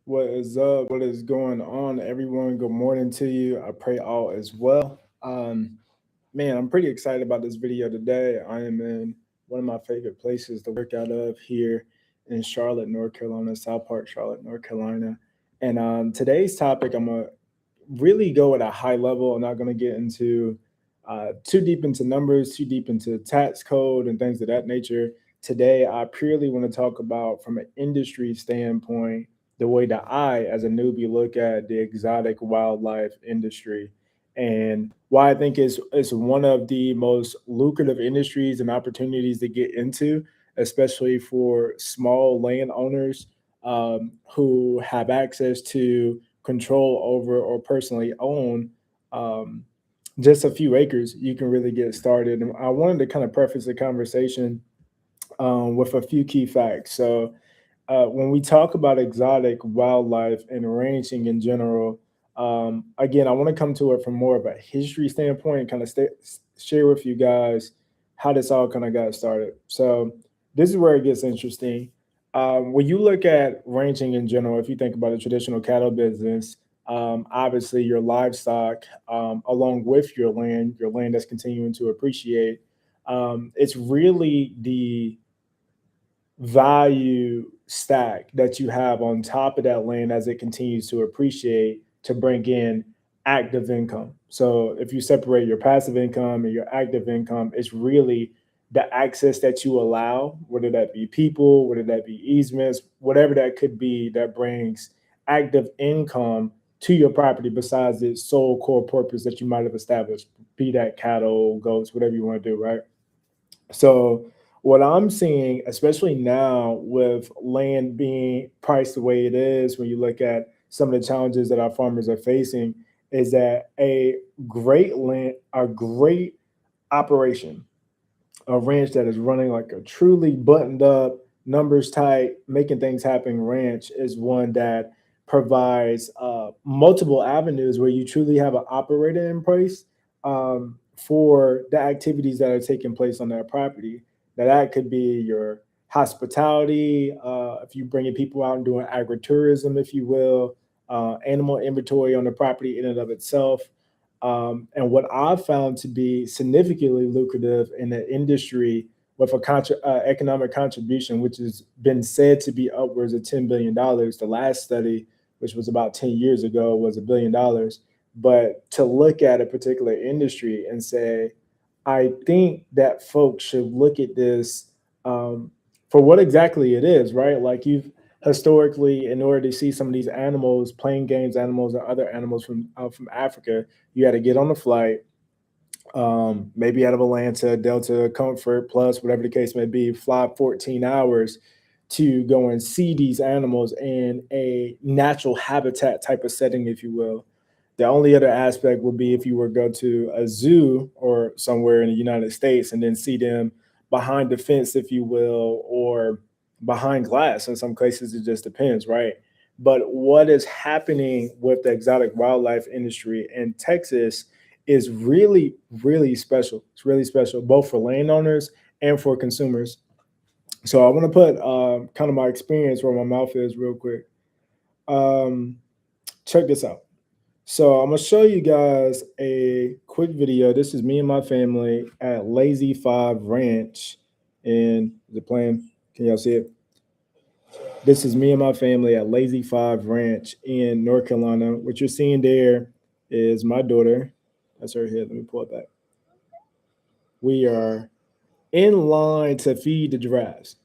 What is up? What is going on, everyone? Good morning to you. I pray all is well. Man, I'm pretty excited about this video today. I am in one of my favorite places to work out of here in Charlotte, North Carolina, South Park, Charlotte, North Carolina. And today's topic, I'm gonna really go at a high level. I'm not gonna get into too deep into numbers, too deep into tax code and things of that nature. Today, I purely want to talk about from an industry standpoint the way that I, as a newbie, look at the exotic wildlife industry and why I think it's one of the most lucrative industries and opportunities to get into, especially for small landowners who have access to control over or personally own um, just a few acres. You can really get started. And I wanted to kind of preface the conversation with a few key facts. So, when we talk about exotic wildlife and ranching in general, again, I want to come to it from more of a history standpoint and kind of share with you guys how this all kind of got started. So, this is where it gets interesting. When you look at ranching in general, if you think about a traditional cattle business, obviously your livestock, along with your land that's continuing to appreciate, it's really the value stack that you have on top of that land as it continues to appreciate to bring in active income. So if you separate your passive income and your active income, it's really the access that you allow, whether that be people, whether that be easements, whatever that could be, that brings active income to your property besides its sole core purpose that you might have established, be that cattle, goats, whatever you want to do, right? So what I'm seeing, especially now with land being priced the way it is, when you look at some of the challenges that our farmers are facing, is that a great operation, a ranch that is running like a truly buttoned up, numbers tight, making things happen ranch is one that provides multiple avenues where you truly have an operator in place for the activities that are taking place on that property. Now, that could be your hospitality, if you're bringing people out and doing agritourism, if you will, animal inventory on the property in and of itself. And what I've found to be significantly lucrative in the industry with a economic contribution, which has been said to be upwards of $10 billion. The last study, which was about 10 years ago, was $1 billion. But to look at a particular industry and say, I think that folks should look at this for what exactly it is, right? Like you've historically, in order to see some of these animals, playing games animals or other animals from Africa, you had to get on the flight, maybe out of Atlanta, Delta, Comfort, Plus, whatever the case may be, fly 14 hours to go and see these animals in a natural habitat type of setting, if you will. The only other aspect would be if you were to go to a zoo or somewhere in the United States and then see them behind the fence, if you will, or behind glass. In some cases, it just depends, right? But what is happening with the exotic wildlife industry in Texas is really, really special. It's really special, both for landowners and for consumers. So I want to put kind of my experience where my mouth is real quick. Um, Check this out. So I'm gonna show you guys a quick video. This is me and my family at Lazy Five Ranch in the plan. Can y'all see it? This is me and my family at Lazy Five Ranch in North Carolina. What you're seeing there is my daughter. That's her head. Let me pull it back. We are in line to feed the giraffes.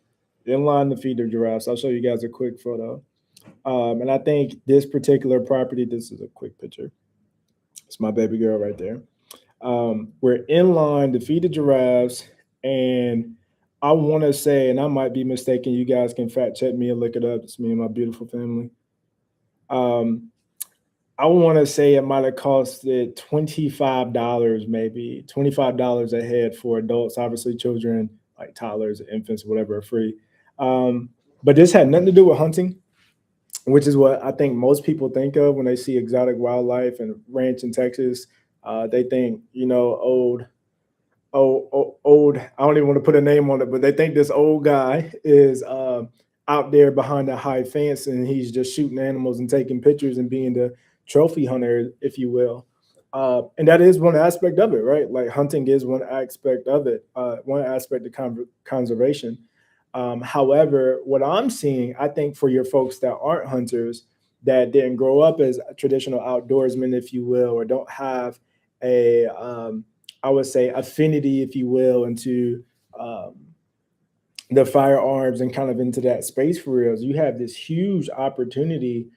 In line to feed the giraffes. I'll show you guys a quick photo. And I think this particular property, this is a quick picture. It's my baby girl right there. We're in line to feed the giraffes, and I want to say, and I might be mistaken, you guys can fact check me and look it up. It's me and my beautiful family. Um, I want to say it might have costed $25, maybe $25 a head for adults. Obviously, children like toddlers, infants, whatever, are free. Um, but this had nothing to do with hunting, which is what I think most people think of when they see exotic wildlife and ranch in Texas. They think, old. I don't even want to put a name on it, but they think this old guy is out there behind a high fence and he's just shooting animals and taking pictures and being the trophy hunter, if you will. And that is one aspect of it, right? Like hunting is one aspect of it, one aspect of conservation. However, what I'm seeing, I think for your folks that aren't hunters, that didn't grow up as traditional outdoorsmen, if you will, or don't have a, I would say, affinity, if you will, into um, the firearms and kind of into that space for reals, you have this huge opportunity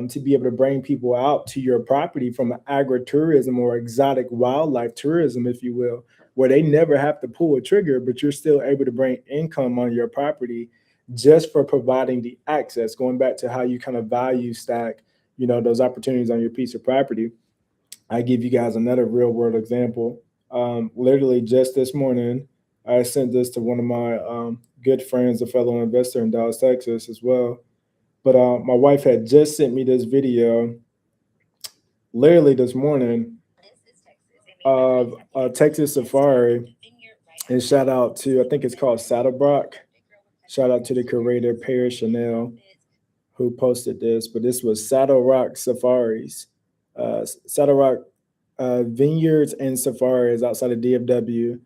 to be able to bring people out to your property from an agritourism or exotic wildlife tourism, if you will, where they never have to pull a trigger, but you're still able to bring income on your property just for providing the access. Going back to how you kind of value stack, those opportunities on your piece of property. I give you guys another real world example. Literally just this morning, I sent this to one of my good friends, a fellow investor in Dallas, Texas, as well. But my wife had just sent me this video, literally this morning, of a Texas safari. And shout out to, I think it's called Saddlebrock. Shout out to the curator, Perry Chanel, who posted this. But this was Saddle Rock Safaris. Saddle Rock Vineyards and Safaris outside of DFW.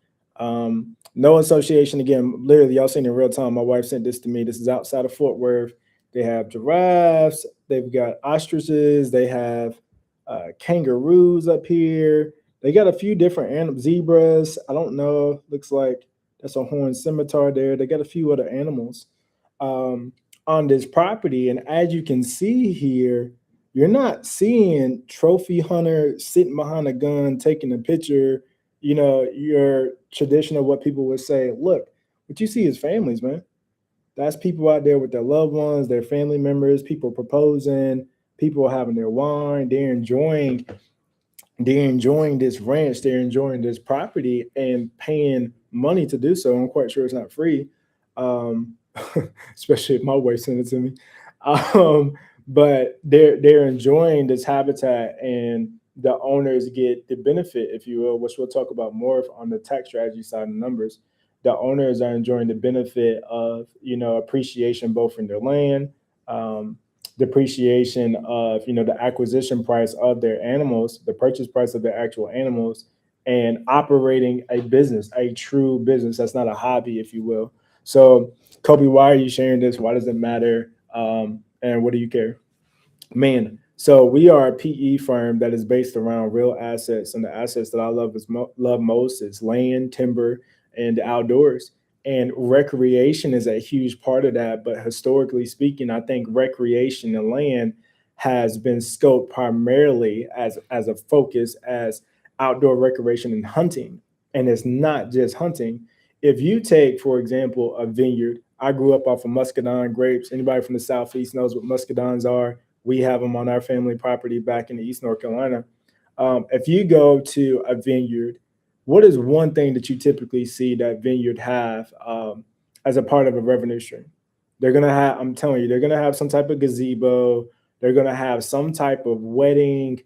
No association. Again, literally, y'all seen it in real time. My wife sent this to me. This is outside of Fort Worth. They have giraffes. They've got ostriches. They have kangaroos up here. They got a few different animals, zebras. I don't know. Looks like that's a horned scimitar there. They got a few other animals um, on this property. And as you can see here, you're not seeing trophy hunter sitting behind a gun taking a picture. Your traditional what people would say. Look, what you see is families, man. That's people out there with their loved ones, their family members, people proposing, people having their wine. They're enjoying this ranch, they're enjoying this property and paying money to do so. I'm quite sure it's not free, um, especially if my wife sent it to me. But they're enjoying this habitat, and the owners get the benefit, if you will, which we'll talk about more on the tax strategy side and numbers. The owners are enjoying the benefit of appreciation both in their land. Um, Depreciation of the acquisition price of their animals, the purchase price of their actual animals, and operating a business, a true business that's not a hobby, if you will. So, Kobe, why are you sharing this? Why does it matter? And what do you care? Man, so we are a PE firm that is based around real assets, and the assets that I love most is land, timber, and the outdoors. And recreation is a huge part of that. But historically speaking, I think recreation and land has been scoped primarily as a focus as outdoor recreation and hunting. And it's not just hunting. If you take, for example, a vineyard, I grew up off of muscadine grapes. Anybody from the southeast knows what muscadines are. We have them on our family property back in the East North Carolina. If you go to a vineyard, what is one thing that you typically see that vineyard have as a part of a revenue stream? They're gonna have, I'm telling you, they're gonna have some type of gazebo. They're gonna have some type of wedding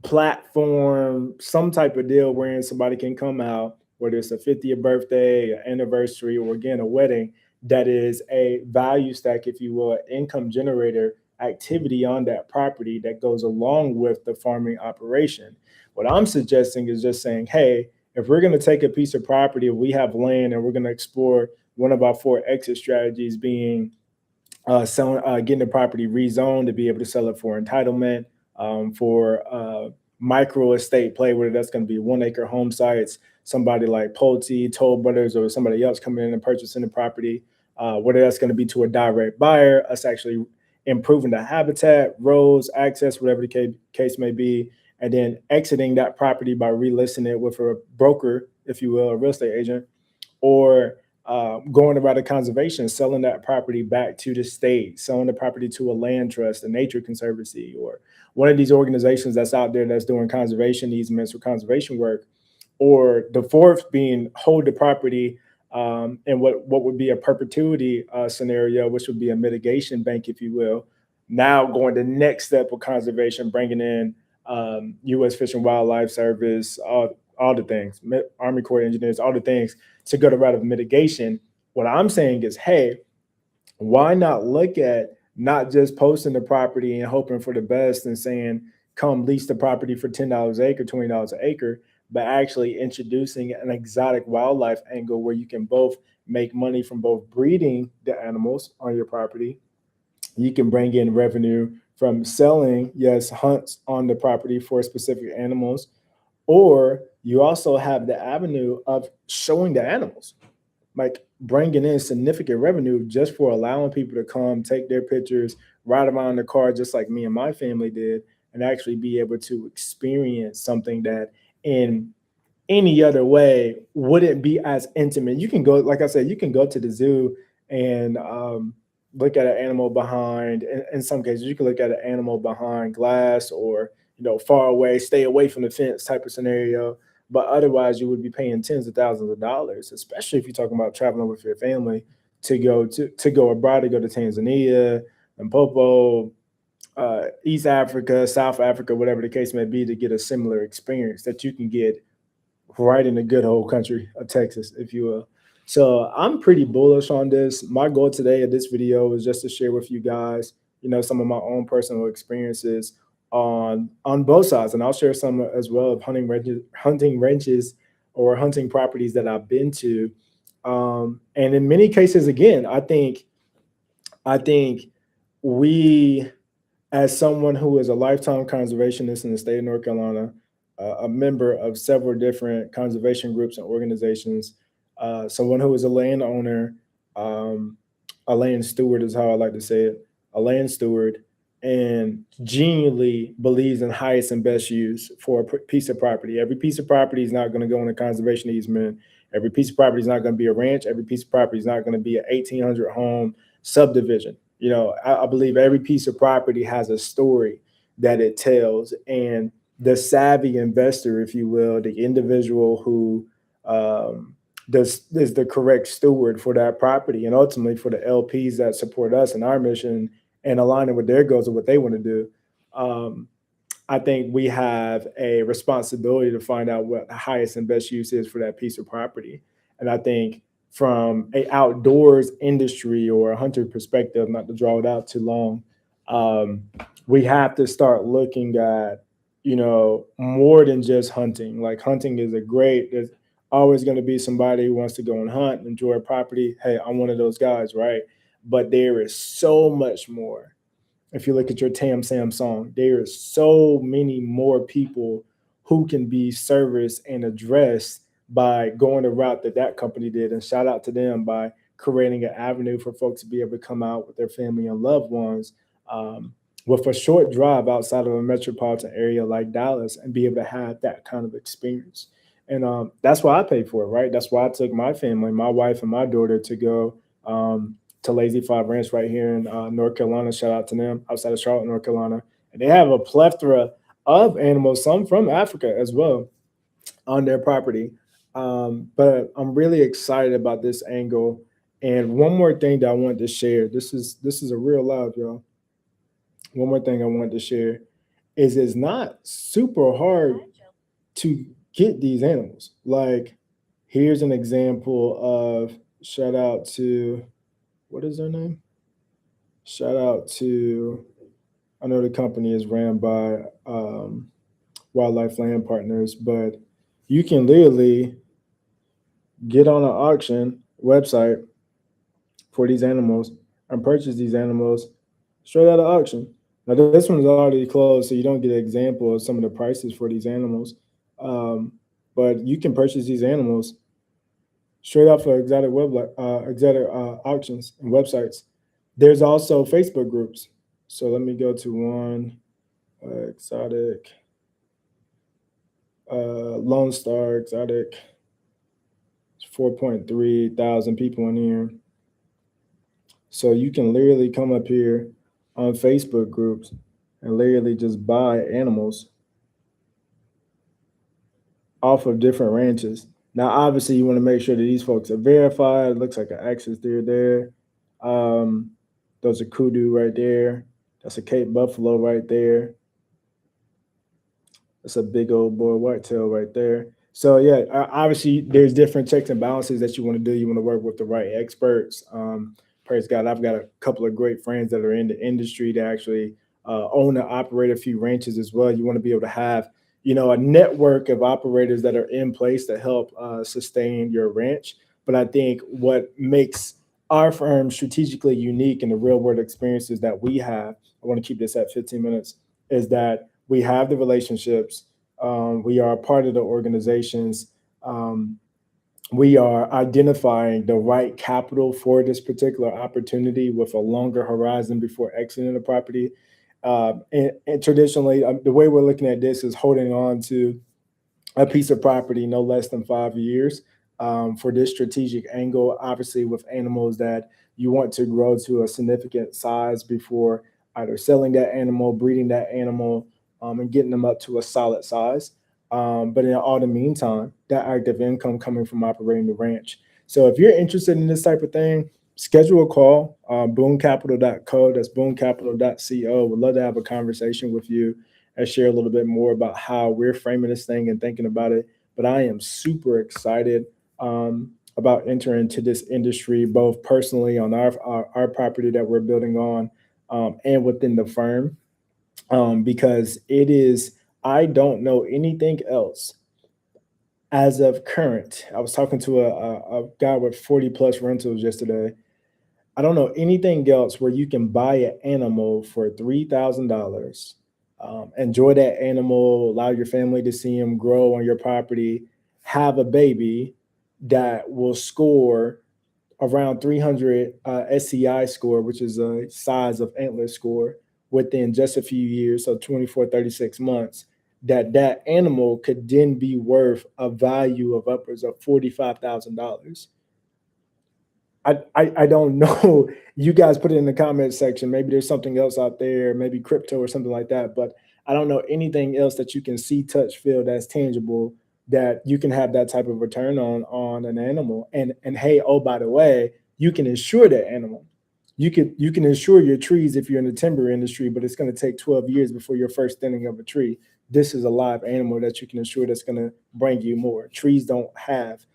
platform, some type of deal wherein somebody can come out, whether it's a 50th birthday, an anniversary, or again a wedding, that is a value stack, if you will, an income generator activity on that property that goes along with the farming operation. What I'm suggesting is just saying, hey, if we're going to take a piece of property, if we have land and we're going to explore one of our four exit strategies being getting the property rezoned to be able to sell it for entitlement, for micro estate play, whether that's going to be 1 acre home sites, somebody like Pulte, Toll Brothers, or somebody else coming in and purchasing the property, whether that's going to be to a direct buyer, us actually improving the habitat, roads, access, whatever the case may be, and then exiting that property by relisting it with a broker, if you will, a real estate agent, or going about the conservation, selling that property back to the state, selling the property to a land trust, a nature conservancy, or one of these organizations that's out there that's doing conservation easements or conservation work. Or the fourth being hold the property in what would be a perpetuity scenario, which would be a mitigation bank, if you will. Now going the next step of conservation, bringing in U.S. Fish and Wildlife Service, all the things, Army Corps of Engineers, all the things to go the route of mitigation. What I'm saying is, hey, Why not look at not just posting the property and hoping for the best and saying, come lease the property for $10 an acre, $20 an acre, but actually introducing an exotic wildlife angle where you can both make money from both breeding the animals on your property. You can bring in revenue from selling, yes, hunts on the property for specific animals, or you also have the avenue of showing the animals, like bringing in significant revenue just for allowing people to come take their pictures, ride around in the car just like me and my family did, and actually be able to experience something that in any other way wouldn't be as intimate. You can go, like I said, you can go to the zoo and look at an animal behind. In some cases, you can look at an animal behind glass or far away, stay away from the fence type of scenario. But otherwise, you would be paying tens of thousands of dollars, especially if you're talking about traveling with your family to go abroad, to go to Tanzania and Popo, East Africa, South Africa, whatever the case may be, to get a similar experience that you can get right in the good old country of Texas, if you will. So I'm pretty bullish on this. My goal today of this video is just to share with you guys, some of my own personal experiences on both sides, and I'll share some as well of hunting ranches, or hunting properties that I've been to. And in many cases, again, I think we, as someone who is a lifetime conservationist in the state of North Carolina, a member of several different conservation groups and organizations, someone who is a landowner, um, a land steward is how I like to say it, a land steward, and genuinely believes in highest and best use for a piece of property. Every piece of property is not going to go in a conservation easement. Every piece of property is not going to be a ranch. Every piece of property is not going to be an 1,800 home subdivision. I believe every piece of property has a story that it tells, and the savvy investor, if you will, the individual who is the correct steward for that property, and ultimately for the LPs that support us and our mission and aligning with their goals of what they want to do. Um, I think we have a responsibility to find out what the highest and best use is for that piece of property. And I think from a outdoors industry or a hunter perspective, not to draw it out too long, um, we have to start looking at, more than just hunting. Like hunting is there's always going to be somebody who wants to go and hunt and enjoy a property. Hey, I'm one of those guys, right? But there is so much more. If you look at your Tam Sam song, there is so many more people who can be serviced and addressed by going the route that that company did. And shout out to them by creating an avenue for folks to be able to come out with their family and loved ones, um, with a short drive outside of a metropolitan area like Dallas, and be able to have that kind of experience. And that's why I paid for it, right? That's why I took my family, my wife and my daughter, to go to Lazy Five Ranch right here in North Carolina. Shout out to them, outside of Charlotte, North Carolina. And they have a plethora of animals, some from Africa as well, on their property. But I'm really excited about this angle. And one more thing that I wanted to share. This is a real live, y'all. One more thing I wanted to share is it's not super hard to get these animals. Like, here's an example of, shout out to, what is their name? Shout out to, I know the company is ran by Wildlife Land Partners, but you can literally get on an auction website for these animals and purchase these animals straight out of auction. Now, this one's already closed, so you don't get an example of some of the prices for these animals. Um, but you can purchase these animals straight off of exotic auctions and websites. There's also Facebook groups. So let me go to one, exotic, Lone Star Exotic. 4.3 thousand people in here. So you can literally come up here on Facebook groups and literally just buy animals off of different ranches. Now, obviously, you want to make sure that these folks are verified. It looks like an axis deer there. Um, those are kudu right there. That's a Cape buffalo right there. That's a big old boy whitetail right there. So yeah, obviously there's different checks and balances that you want to do. You want to work with the right experts. praise God, I've got a couple of great friends that are in the industry that actually own and operate a few ranches as well. You want to be able to have, a network of operators that are in place to help sustain your ranch. But I think what makes our firm strategically unique in the real world experiences that we have, I want to keep this at 15 minutes, is that we have the relationships. We are a part of the organizations. Um, we are identifying the right capital for this particular opportunity with a longer horizon before exiting the property. And traditionally, the way we're looking at this is holding on to a piece of property no less than 5 years for this strategic angle, obviously with animals that you want to grow to a significant size before either selling that animal, breeding that animal, and getting them up to a solid size. But in all the meantime, that active income coming from operating the ranch. So if you're interested in this type of thing, schedule a call, booncapital.co. That's booncapital.co. Would love to have a conversation with you and share a little bit more about how we're framing this thing and thinking about it. But I am super excited about entering into this industry, both personally on our property that we're building on and within the firm, because it is, I don't know anything else as of current. I was talking to a guy with 40 plus rentals yesterday. I don't know anything else where you can buy an animal for $3,000, enjoy that animal, allow your family to see him grow on your property, have a baby that will score around 300 SCI score, which is a size of antler score, within just a few years, so 24, 36 months, that animal could then be worth a value of upwards of $45,000. I don't know. You guys put it in the comment section. Maybe there's something else out there, maybe crypto or something like that. But I don't know anything else that you can see, touch, feel that's tangible that you can have that type of return on an animal. And hey, oh, by the way, you can insure that animal. You can insure your trees if you're in the timber industry, but it's going to take 12 years before your first thinning of a tree. This is a live animal that you can insure that's going to bring you more. Trees don't have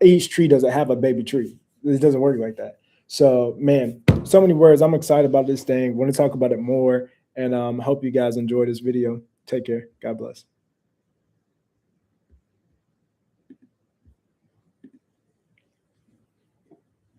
each tree doesn't have a baby tree. It doesn't work like that. So, man, so many words. I'm excited about this thing. Want to talk about it more, and hope you guys enjoy this video. Take care. God bless.